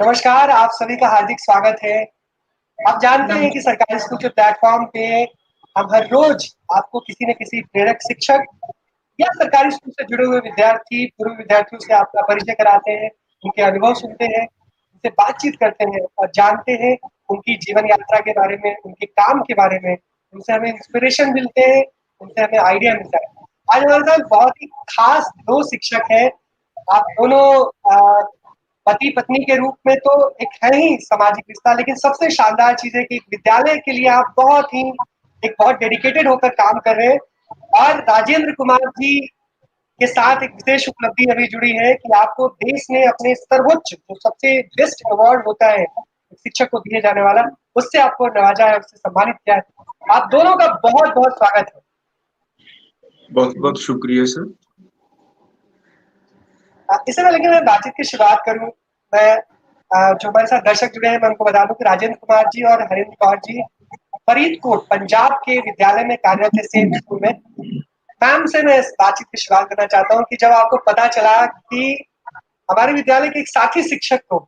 नमस्कार, आप सभी का हार्दिक स्वागत है। आप जानते हैं कि नमस्कार। सरकारी स्कूल के प्लेटफ़ॉर्म पे हम हर रोज़ आपको किसी न किसी प्रेरक शिक्षक या सरकारी स्कूल से जुड़े हुए विद्यार्थी, पूर्व विद्यार्थियों से आपका परिचय कराते हैं, उनके अनुभव सुनते हैं, उनसे बातचीत करते हैं और जानते हैं उनकी जीवन यात्रा के बारे में, उनके काम के बारे में, उनसे हमें इंस्पिरेशन मिलते हैं, उनसे हमें आइडिया मिलता है। आज हमारे साथ बहुत ही खास 2 शिक्षक हैं। आप दोनों पति-पत्नी के रूप में तो एक है ही सामाजिक रिश्ता, लेकिन सबसे शानदार चीज़ है कि एक विद्यालय के लिए आप बहुत डेडिकेटेड होकर काम कर रहे हैं और राजेंद्र कुमार जी के साथ एक विशेष उपलब्धि अभी जुड़ी है कि आपको देश ने अपने सर्वोच्च जो सबसे बेस्ट अवार्ड होता है, शिक्षक को दिए जाने वाला, उससे आपको नवाजा है, उससे सम्मानित किया है। आप दोनों का बहुत-बहुत स्वागत है। बहुत बहुत शुक्रिया सर। इससे पहले कि मैं बातचीत की शुरुआत करूँ, मैं जो हमारे साथ दर्शक जुड़े हैं, मैं उनको बता दूँ कि राजेंद्र कुमार जी और हरिंद्र कौर जी फरीदकोट, पंजाब के विद्यालय में कार्यरत है, सेम स्कूल में। मैम से मैं इस बातचीत की शुरुआत करना चाहता हूँ कि जब आपको पता चला कि हमारे विद्यालय के एक साथी शिक्षक को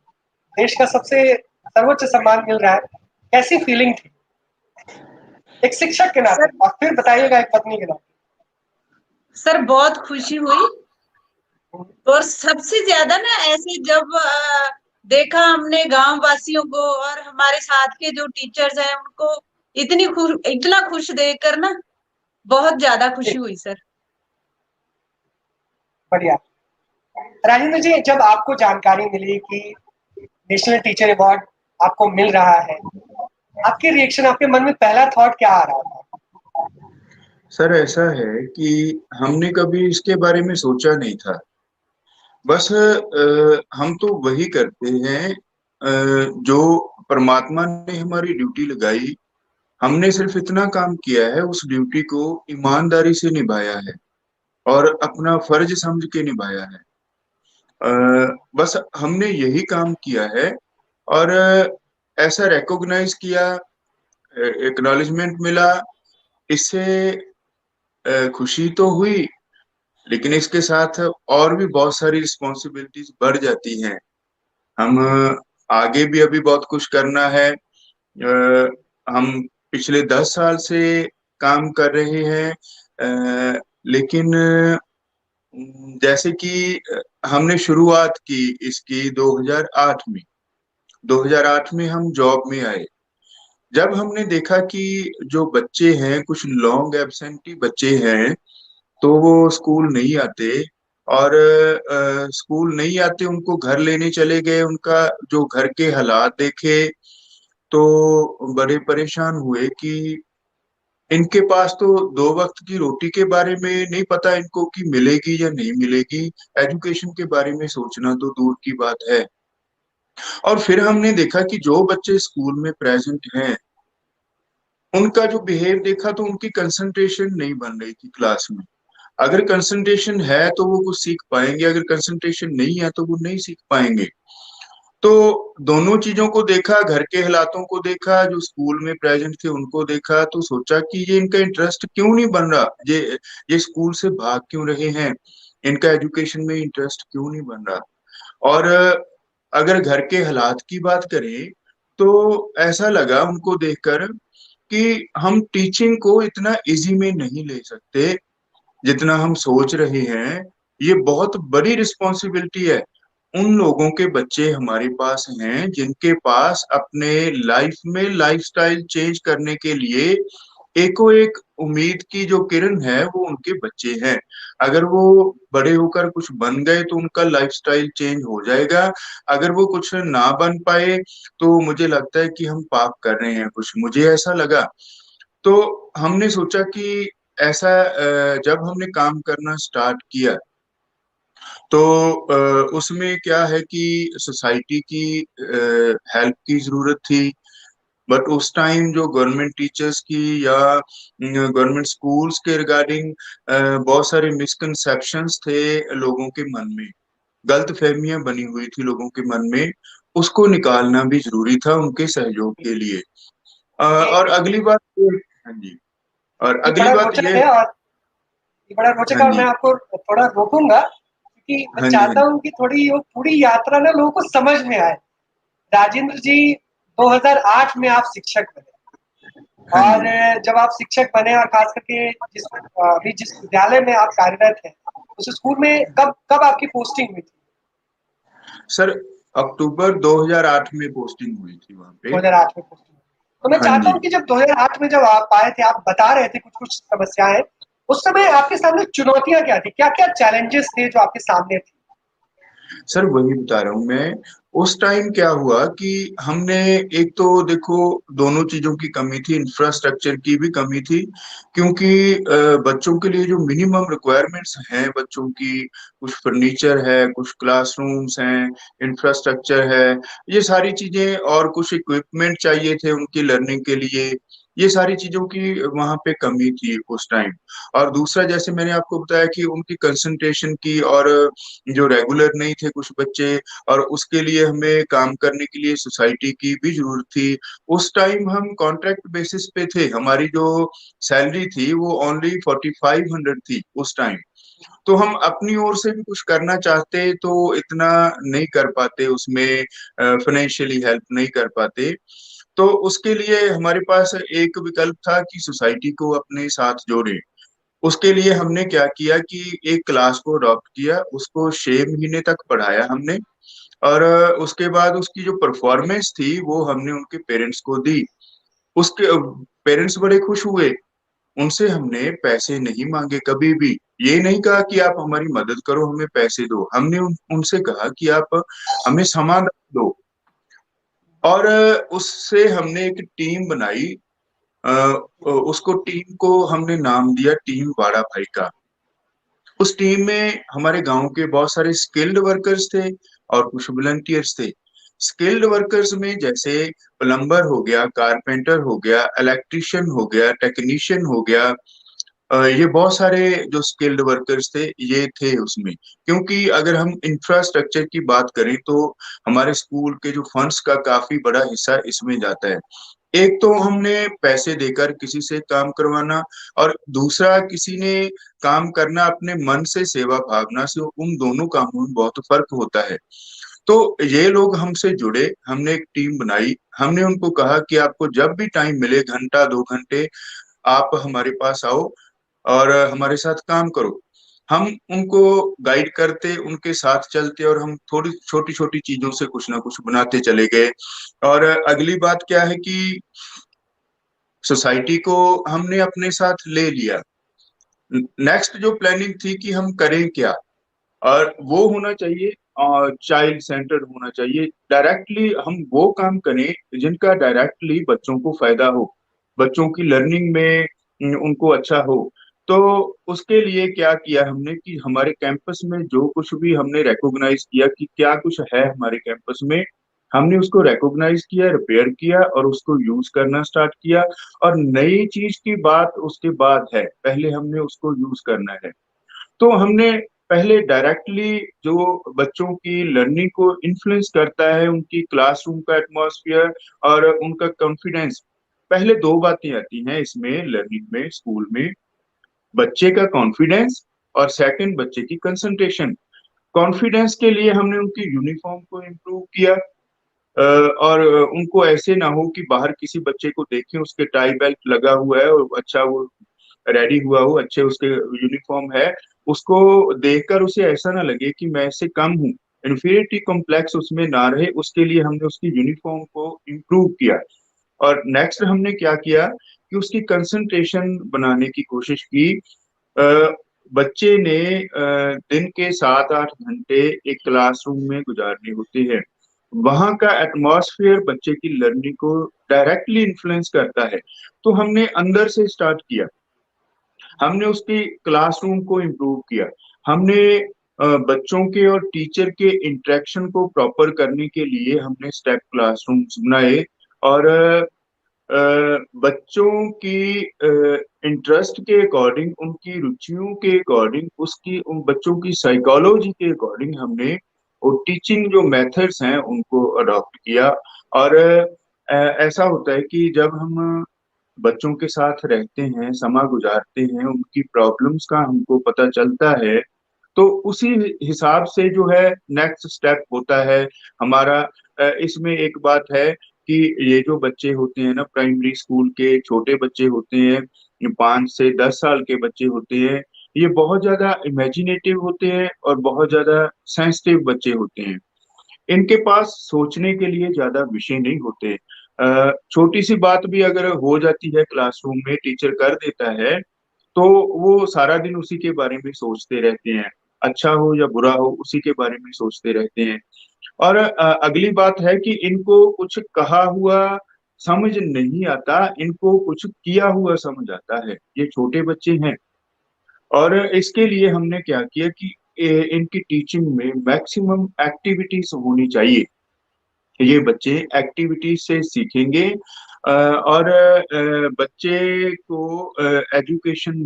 देश का सबसे सर्वोच्च सम्मान मिल रहा है, कैसी फीलिंग थी? एक शिक्षक के नाते सर और फिर बताइएगा एक पत्नी के नाते। सर बहुत खुशी हुई और सबसे ज्यादा ना ऐसे जब देखा हमने गांव वासियों को और हमारे साथ के जो टीचर्स हैं उनको इतना खुश देखकर ना बहुत ज्यादा जी, खुशी हुई सर। बढ़िया। राजेंद्र जी, जब आपको जानकारी मिली कि नेशनल टीचर अवार्ड आपको मिल रहा है, आपके रिएक्शन, आपके मन में पहला थॉट क्या आ रहा था? सर ऐसा है कि हमने कभी इसके बारे में सोचा नहीं था। बस हम तो वही करते हैं जो परमात्मा ने हमारी ड्यूटी लगाई। हमने सिर्फ इतना काम किया है, उस ड्यूटी को ईमानदारी से निभाया है और अपना फर्ज समझ के निभाया है। बस हमने यही काम किया है और ऐसा रिकॉग्नाइज किया, एक्नॉलेजमेंट मिला, इससे खुशी तो हुई, लेकिन इसके साथ और भी बहुत सारी रिस्पॉन्सिबिलिटीज बढ़ जाती हैं। हम आगे भी अभी बहुत कुछ करना है। हम पिछले 10 साल से काम कर रहे हैं, लेकिन जैसे कि हमने शुरुआत की इसकी 2008 में। 2008 में हम जॉब में आए। जब हमने देखा कि जो बच्चे हैं, कुछ लॉन्ग एब्सेंटी बच्चे हैं, तो वो स्कूल नहीं आते और स्कूल नहीं आते, उनको घर लेने चले गए। उनका जो घर के हालात देखे तो बड़े परेशान हुए कि इनके पास तो 2 वक्त की रोटी के बारे में नहीं पता इनको कि मिलेगी या नहीं मिलेगी। एजुकेशन के बारे में सोचना तो दूर की बात है। और फिर हमने देखा कि जो बच्चे स्कूल में प्रेजेंट हैं, उनका जो बिहेव देखा तो उनकी कंसंट्रेशन नहीं बन रही थी क्लास में। अगर कंसंट्रेशन है तो वो कुछ सीख पाएंगे, अगर कंसंट्रेशन नहीं है तो वो नहीं सीख पाएंगे। तो दोनों चीजों को देखा, घर के हालातों को देखा, जो स्कूल में प्रेजेंट थे उनको देखा, तो सोचा कि ये इनका इंटरेस्ट क्यों नहीं बन रहा, ये स्कूल से भाग क्यों रहे हैं, इनका एजुकेशन में इंटरेस्ट क्यों नहीं बन रहा। और अगर घर के हालात की बात करें तो ऐसा लगा उनको देखकर कि हम टीचिंग को इतना इजी में नहीं ले सकते जितना हम सोच रहे हैं। ये बहुत बड़ी रिस्पॉन्सिबिलिटी है। उन लोगों के बच्चे हमारे पास हैं जिनके पास अपने लाइफ में लाइफस्टाइल चेंज करने के लिए एको एक उम्मीद की जो किरण है वो उनके बच्चे हैं। अगर वो बड़े होकर कुछ बन गए तो उनका लाइफस्टाइल चेंज हो जाएगा। अगर वो कुछ ना बन पाए तो मुझे लगता है कि हम पाप कर रहे हैं कुछ, मुझे ऐसा लगा। तो हमने सोचा कि ऐसा जब हमने काम करना स्टार्ट किया तो उसमें क्या है कि सोसाइटी की हेल्प की जरूरत थी। बट उस टाइम जो गवर्नमेंट टीचर्स की या गवर्नमेंट स्कूल्स के रिगार्डिंग बहुत सारे मिसकंसेप्शंस थे लोगों के मन में, गलत फहमियां बनी हुई थी लोगों के मन में। उसको निकालना भी जरूरी था उनके सहयोग के लिए। ये और अगली बात हाँ जी, और ये अगली बड़ा बात रोचक ये। है और ये बड़ा रोचक हाँ है और मैं जी, आपको थोड़ा रोकूँगा क्योंकि मैं हाँ जी, हाँ चाहता जी, हूँ कि थोड़ी वो पूरी यात्रा ना लोगों को समझ में आए। राजेंद्र जी, 2008 में आप शिक्षक बने हाँ और जी जब आप शिक्षक बने और खास करके अभी जिस विद्यालय में आप कार्यरत हैं, उस स्कूल में कब कब आपकी पोस्टिंग हुई थी? सर, अक्टूबर 2008 में पोस्टिंग हुई थी वहां पे। 2008 में पोस्टिंग। तो मैं हाँ चाहता जी हूँ कि जब 2008 में जब आप आए थे, आप बता रहे थे कुछ-कुछ समस्याएँ, उस समय आपके सामने चुनौतियाँ क्या थी? क्या-क्या चैलेंजेस थे जो आपके सामने थे? सर, वही बता रहा हूँ मैं। उस टाइम क्या हुआ कि हमने, एक तो देखो, दोनों चीजों की कमी थी, इंफ्रास्ट्रक्चर की भी कमी थी, क्योंकि बच्चों के लिए जो मिनिमम रिक्वायरमेंट्स हैं बच्चों की, कुछ फर्नीचर है, कुछ क्लासरूम्स हैं, इंफ्रास्ट्रक्चर है, ये सारी चीजें, और कुछ इक्विपमेंट चाहिए थे उनकी लर्निंग के लिए, ये सारी चीजों की वहां पे कमी थी उस टाइम। और दूसरा, जैसे मैंने आपको बताया कि उनकी कंसंट्रेशन की, और जो रेगुलर नहीं थे कुछ बच्चे, और उसके लिए हमें काम करने के लिए सोसाइटी की भी जरूरत थी। उस टाइम हम कॉन्ट्रैक्ट बेसिस पे थे, हमारी जो सैलरी थी वो ओनली 4500 थी उस टाइम। तो हम अपनी ओर से भी कुछ करना चाहते तो इतना नहीं कर पाते, उसमें फाइनेंशियली हेल्प नहीं कर पाते। तो उसके लिए हमारे पास एक विकल्प था कि सोसाइटी को अपने साथ जोड़े। उसके लिए हमने क्या किया कि एक क्लास को अडॉप्ट किया, उसको 6 महीने तक पढ़ाया हमने, और उसके बाद उसकी जो परफॉर्मेंस थी वो हमने उनके पेरेंट्स को दी। उसके पेरेंट्स बड़े खुश हुए। उनसे हमने पैसे नहीं मांगे कभी भी। ये नहीं कहा कि आप हमारी मदद करो, हमें पैसे दो। हमने उनसे कहा कि आप हमें समाधान दो। और उससे हमने एक टीम बनाई। अ, उसको टीम को हमने नाम दिया टीम वाड़ा भाई का। उस टीम में हमारे गांव के बहुत सारे स्किल्ड वर्कर्स थे और कुछ वॉलंटियर्स थे। स्किल्ड वर्कर्स में जैसे प्लम्बर हो गया, कारपेंटर हो गया, इलेक्ट्रिशियन हो गया, टेक्नीशियन हो गया। ये बहुत सारे जो स्किल्ड वर्कर्स थे ये थे उसमें। क्योंकि अगर हम इंफ्रास्ट्रक्चर की बात करें तो हमारे स्कूल के जो फंड्स का काफी बड़ा हिस्सा इसमें जाता है। एक तो हमने पैसे देकर किसी से काम करवाना, और दूसरा किसी ने काम करना अपने मन से, सेवा भावना से। उन दोनों कामों में बहुत फर्क होता है। तो ये लोग हमसे जुड़े, हमने एक टीम बनाई। हमने उनको कहा कि आपको जब भी टाइम मिले, घंटा 2 घंटे, आप हमारे पास आओ और हमारे साथ काम करो। हम उनको गाइड करते, उनके साथ चलते, और हम थोड़ी छोटी छोटी चीजों से कुछ ना कुछ बनाते चले गए। और अगली बात क्या है कि सोसाइटी को हमने अपने साथ ले लिया। नेक्स्ट जो प्लानिंग थी कि हम करें क्या, और वो होना चाहिए, और चाइल्ड सेंटर्ड होना चाहिए। डायरेक्टली हम वो काम करें जिनका डायरेक्टली बच्चों को फायदा हो, बच्चों की लर्निंग में उनको अच्छा हो। तो उसके लिए क्या किया हमने कि हमारे कैंपस में जो कुछ भी हमने रिकॉग्नाइज किया कि क्या कुछ है हमारे कैंपस में, हमने उसको रिकॉग्नाइज किया, रिपेयर किया, और उसको यूज करना स्टार्ट किया। और नई चीज की बात उसके बाद है, पहले हमने उसको यूज करना है। तो हमने पहले डायरेक्टली जो बच्चों की लर्निंग को इन्फ्लुएंस करता है, उनकी क्लासरूम का एटमॉस्फेयर और उनका कॉन्फिडेंस। पहले दो बातें आती हैं इसमें, लर्निंग में, स्कूल में: बच्चे का कॉन्फिडेंस, और सेकंड बच्चे की कंसंट्रेशन। कॉन्फिडेंस के लिए हमने उनकी यूनिफॉर्म को इम्प्रूव किया। और उनको ऐसे ना हो कि बाहर किसी बच्चे को देखें उसके टाई बेल्ट लगा हुआ है और अच्छा वो रेडी हुआ हो, अच्छे उसके यूनिफॉर्म है, उसको देखकर उसे ऐसा ना लगे कि मैं इससे कम हूँ, इन्फीरियरिटी कॉम्प्लेक्स उसमें ना रहे। उसके लिए हमने उसकी यूनिफॉर्म को इम्प्रूव किया। और नेक्स्ट हमने क्या किया कि उसकी कंसंट्रेशन बनाने की कोशिश की। अ, बच्चे ने दिन के 7-8 घंटे एक क्लासरूम में गुजारने होते हैं। वहां का एटमॉस्फेयर बच्चे की लर्निंग को डायरेक्टली इन्फ्लुएंस करता है। तो हमने अंदर से स्टार्ट किया। हमने उसकी क्लासरूम को इम्प्रूव किया। हमने बच्चों के और टीचर के इंटरेक्शन को प्रॉपर करने के लिए हमने स्टेप क्लासरूम्स बनाए। और बच्चों की इंटरेस्ट के अकॉर्डिंग, उनकी रुचियों के अकॉर्डिंग, उसकी उन बच्चों की साइकोलॉजी के अकॉर्डिंग हमने वो टीचिंग जो मेथड्स हैं उनको अडॉप्ट किया। और ऐसा होता है कि जब हम बच्चों के साथ रहते हैं, समा गुजारते हैं, उनकी प्रॉब्लम्स का हमको पता चलता है, तो उसी हिसाब से जो है नेक्स्ट स्टेप होता है हमारा। इसमें एक बात है कि ये जो बच्चे होते हैं ना, प्राइमरी स्कूल के छोटे बच्चे होते हैं, 5 से 10 साल के बच्चे होते हैं, ये बहुत ज्यादा इमेजिनेटिव होते हैं और बहुत ज्यादा सेंसिटिव बच्चे होते हैं। इनके पास सोचने के लिए ज्यादा विषय नहीं होते। छोटी सी बात भी अगर हो जाती है क्लासरूम में, टीचर कर देता है, तो वो सारा दिन उसी के बारे में सोचते रहते हैं। अच्छा हो या बुरा हो, उसी के बारे में सोचते रहते हैं। और अगली बात है कि इनको कुछ कहा हुआ समझ नहीं आता, इनको कुछ किया हुआ समझ आता है। ये छोटे बच्चे हैं। और इसके लिए हमने क्या किया कि इनकी टीचिंग में मैक्सिमम एक्टिविटीज होनी चाहिए। ये बच्चे एक्टिविटीज से सीखेंगे। और बच्चे को एजुकेशन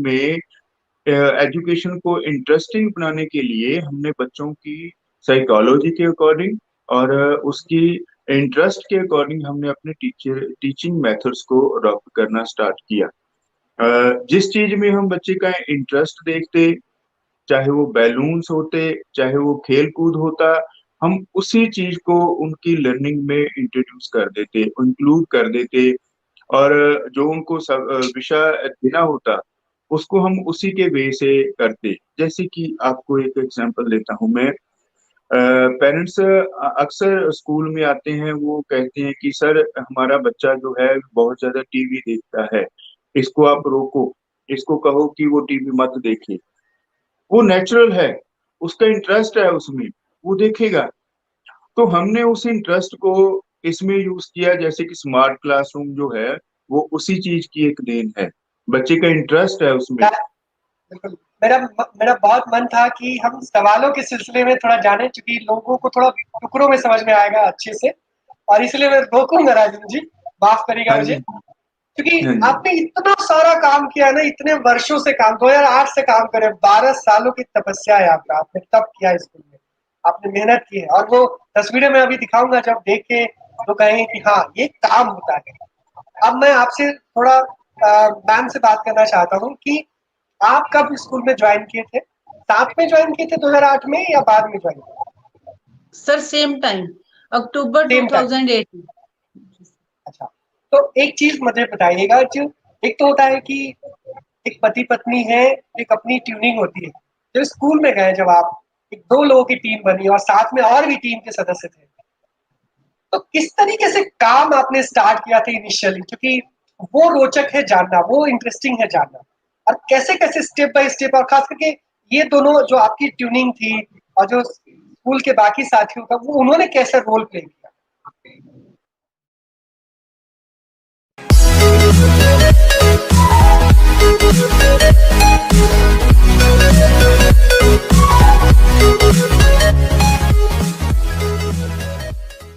को इंटरेस्टिंग बनाने के लिए हमने बच्चों की साइकोलॉजी के अकॉर्डिंग और उसकी इंटरेस्ट के अकॉर्डिंग हमने अपने टीचिंग मेथड्स को अडॉप्ट करना स्टार्ट किया। जिस चीज में हम बच्चे का इंटरेस्ट देखते, चाहे वो बैलून्स होते, चाहे वो खेल कूद होता, हम उसी चीज को उनकी लर्निंग में इंट्रोड्यूस कर देते, इंक्लूड कर देते। और जो उनको विषय देना होता, उसको हम उसी के वे से करते। जैसे कि आपको एक एग्जांपल देता हूँ मैं। पेरेंट्स अक्सर स्कूल में आते हैं, वो कहते हैं कि सर हमारा बच्चा जो है बहुत ज्यादा टीवी देखता है, इसको आप रोको, इसको कहो कि वो टीवी मत देखे। वो नेचुरल है, उसका इंटरेस्ट है उसमें, वो देखेगा। तो हमने उस इंटरेस्ट को इसमें यूज किया, जैसे कि स्मार्ट क्लासरूम जो है वो उसी चीज की एक देन है। बच्चे का इंटरेस्ट है उसमें। बिल्कुल। मेरा मेरा बहुत मन था कि हम सवालों के सिलसिले में थोड़ा जाने, चूंकि लोगों को थोड़ा टुकड़ों में समझ में आएगा अच्छे से, और इसलिए मैं रोकूंगा राजन जी, माफ करिएगा हाँ मुझे, जी। क्योंकि हाँ जी। आपने इतना सारा काम किया है ना, इतने वर्षों से काम, 2008 से काम करे, 12 सालों की तपस्या है आपका, आपने तब किया स्कूल में, आपने मेहनत की है, और वो तस्वीरें मैं अभी दिखाऊंगा, जब देखे तो कहेंगे कि हाँ ये काम होता है। अब मैं आपसे थोड़ा मैम से बात करना चाहता हूँ कि आप कब स्कूल में ज्वाइन किए थे? साथ में ज्वाइन किए थे 2008 में या बाद में ज्वाइन किए? सर सेम टाइम, अक्टूबर सेम टाइम। 2018। अच्छा, तो एक चीज मुझे बताइएगा, जो एक तो होता है कि एक पति पत्नी है, एक अपनी ट्यूनिंग होती है। जब स्कूल में गए, जब आप एक दो लोगों की टीम बनी और साथ में और भी टीम के सदस्य थे, तो किस तरीके से काम आपने स्टार्ट किया था इनिशियली? क्योंकि वो रोचक है जानना, वो इंटरेस्टिंग है जानना, और कैसे कैसे स्टेप बाय स्टेप, और खास करके ये दोनों जो आपकी ट्यूनिंग थी और जो स्कूल के बाकी साथियों का, वो उन्होंने कैसे रोल प्ले किया?